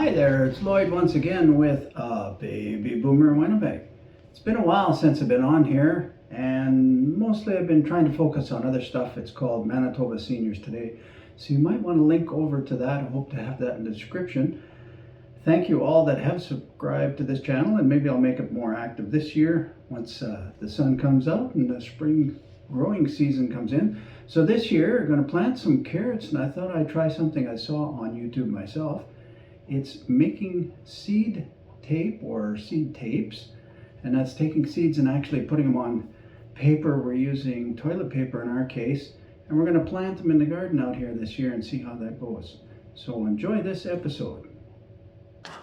Hi there, it's Lloyd once again with Baby Boomer Winnipeg. It's been a while since I've been on here, and mostly I've been trying to focus on other stuff. It's called Manitoba Seniors Today, so you might want to link over to that. I hope to have that in the description. Thank you all that have subscribed to this channel, and maybe I'll make it more active this year once the sun comes out and the spring growing season comes in. So this year I'm going to plant some carrots, and I thought I'd try something I saw on YouTube myself. It's making seed tape or seed tapes, and that's taking seeds and actually putting them on paper. We're using toilet paper in our case, and we're going to plant them in the garden out here this year and see how that goes. So enjoy this episode.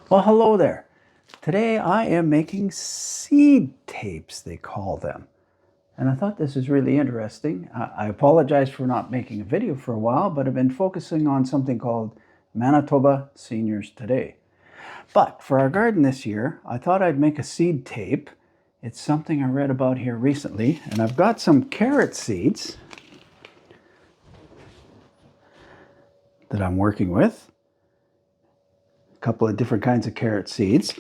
Well, hello there. Today I am making seed tapes, they call them. And I thought this is really interesting. I apologize for not making a video for a while, but I've been focusing on something called Manitoba Seniors Today. But for our garden this year, I thought I'd make a seed tape. It's something I read about here recently, and I've got some carrot seeds that I'm working with. A couple of different kinds of carrot seeds,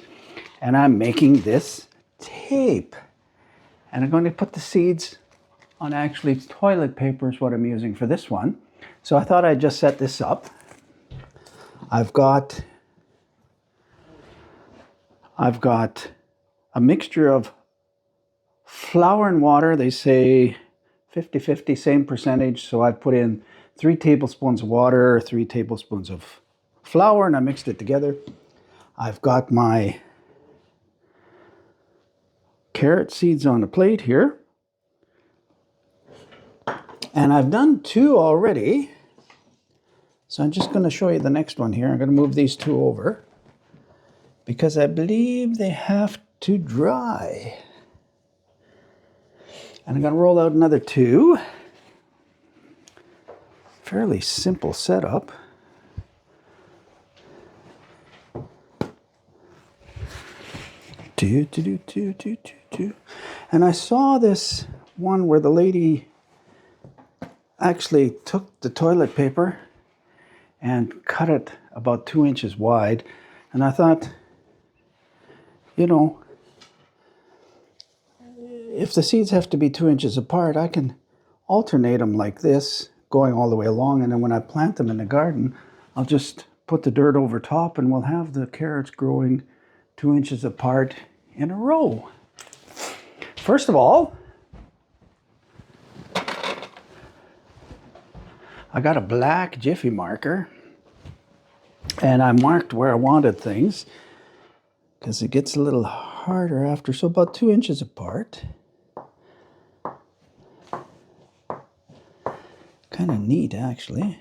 and I'm making this tape. And I'm going to put the seeds on actually toilet paper is what I'm using for this one. So I thought I'd just set this up. I've got a mixture of flour and water. They say 50-50, same percentage. So I've put in 3 tablespoons of water, 3 tablespoons of flour, and I mixed it together. I've got my carrot seeds on the plate here. And I've done 2 already. So I'm just going to show you the next one here. I'm going to move these 2 over because I believe they have to dry. And I'm going to roll out another 2. Fairly simple setup. And I saw this one where the lady actually took the toilet paper and cut it about 2 inches wide. And I thought, you know, if the seeds have to be 2 inches apart, I can alternate them like this, going all the way along. And then when I plant them in the garden, I'll just put the dirt over top and we'll have the carrots growing 2 inches apart in a row. First of all, I got a black Jiffy marker, and I marked where I wanted things because it gets a little harder after, so about 2 inches apart. Kind of neat, actually.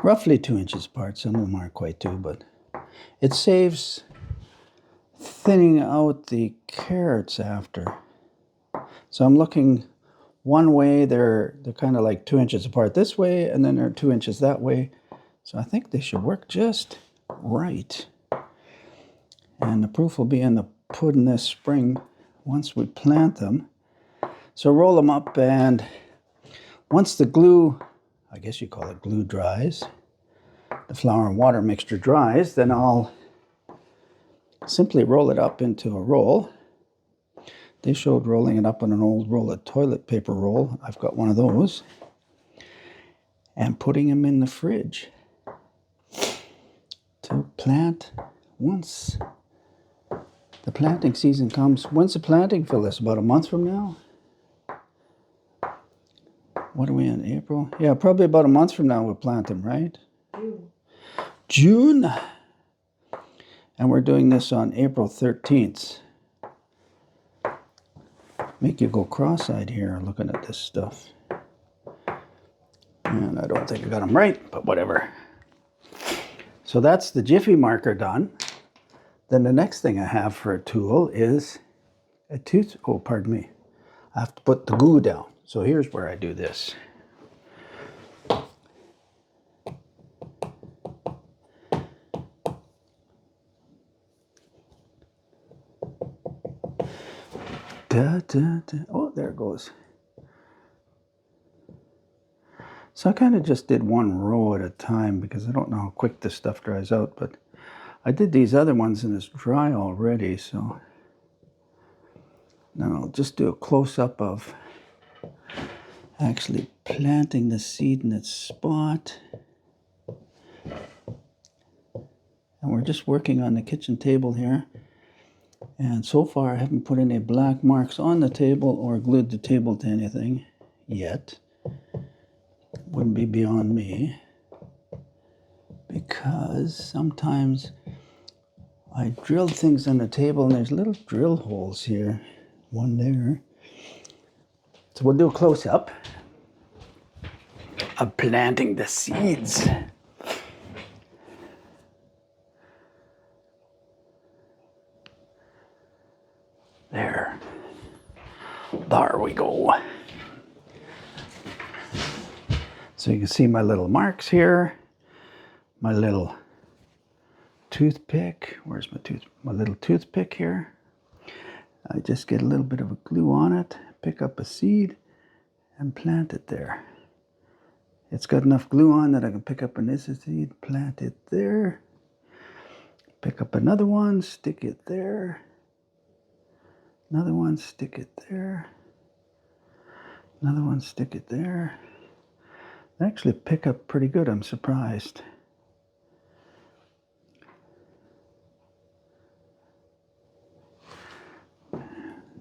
Roughly 2 inches apart. Some of them aren't quite 2, but it saves thinning out the carrots after. So I'm looking one way, they're kind of like 2 inches apart this way, and then they're 2 inches that way. So I think they should work just right. And the proof will be in the pudding this spring once we plant them. So roll them up, and once the glue, I guess you call it glue, dries, the flour and water mixture dries, then I'll simply roll it up into a roll. They showed rolling it up on an old roll of toilet paper roll. I've got one of those. And putting them in the fridge to plant once the planting season comes. When's the planting, Phyllis? About a month from now? What are we in, April? Yeah, probably about a month from now we'll plant them, right? June. And we're doing this on April 13th. Make you go cross-eyed here looking at this stuff. And I don't think I got them right, but whatever. So that's the Jiffy marker done. Then the next thing I have for a tool is a oh, pardon me. I have to put the glue down. So here's where I do this. Oh, there it goes. So I kind of just did one row at a time because I don't know how quick this stuff dries out, but I did these other ones and it's dry already, so now I'll just do a close-up of actually planting the seed in its spot. And we're just working on the kitchen table here. And so far I haven't put any black marks on the table or glued the table to anything yet. Wouldn't be beyond me, because sometimes I drilled things on the table and there's little drill holes here, one there. So we'll do a close-up of planting the seeds. There we go. So you can see my little marks here, my little toothpick. Where's my little toothpick here? I just get a little bit of a glue on it, pick up a seed, and plant it there. It's got enough glue on that I can pick up another seed, plant it there, pick up another one, stick it there, another one, stick it there, another one, stick it there. They actually pick up pretty good, I'm surprised.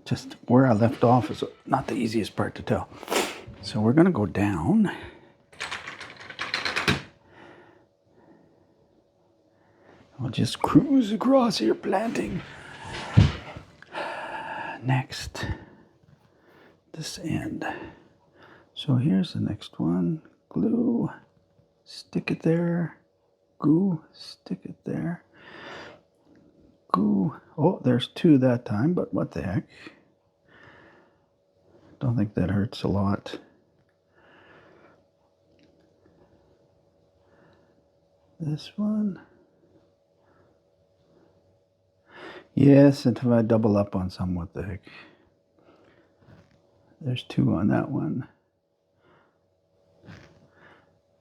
Just where I left off is not the easiest part to tell. So we're gonna go down. I'll just cruise across here planting. Next, this end. So here's the next one. Glue, stick it there. Glue, stick it there. Glue. Oh, there's two that time, but what the heck? Don't think that hurts a lot. This one. Yes, and if I double up on some, what the heck? There's two on that one.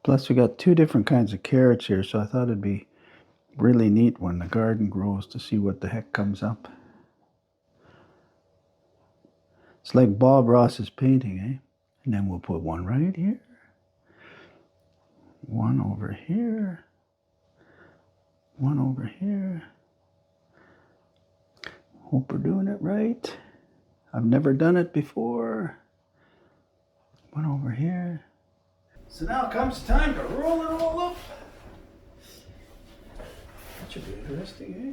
Plus we got two different kinds of carrots here, so I thought it'd be really neat when the garden grows to see what the heck comes up. It's like Bob Ross's painting, eh? And then we'll put one right here. One over here. One over here. Hope we're doing it right. I've never done it before. One over here. So now comes time to roll it all up. That should be interesting, eh?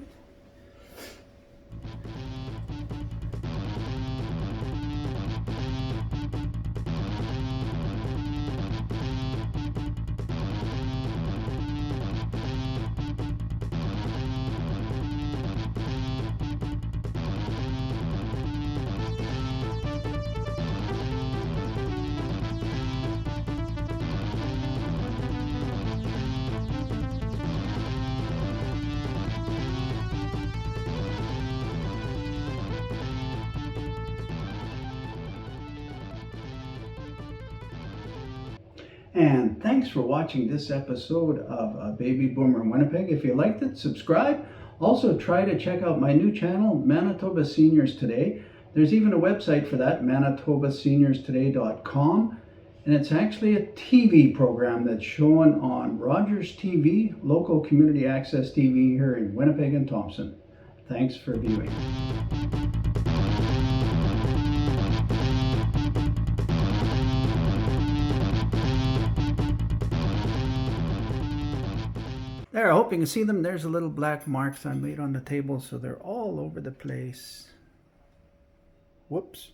And thanks for watching this episode of Baby Boomer in Winnipeg. If you liked it, subscribe. Also try to check out my new channel, Manitoba Seniors Today. There's even a website for that, manitobaseniorstoday.com. And it's actually a TV program that's shown on Rogers TV, local community access TV here in Winnipeg and Thompson. Thanks for viewing. There, I hope you can see them. There's the little black marks I made on the table, so they're all over the place. Whoops.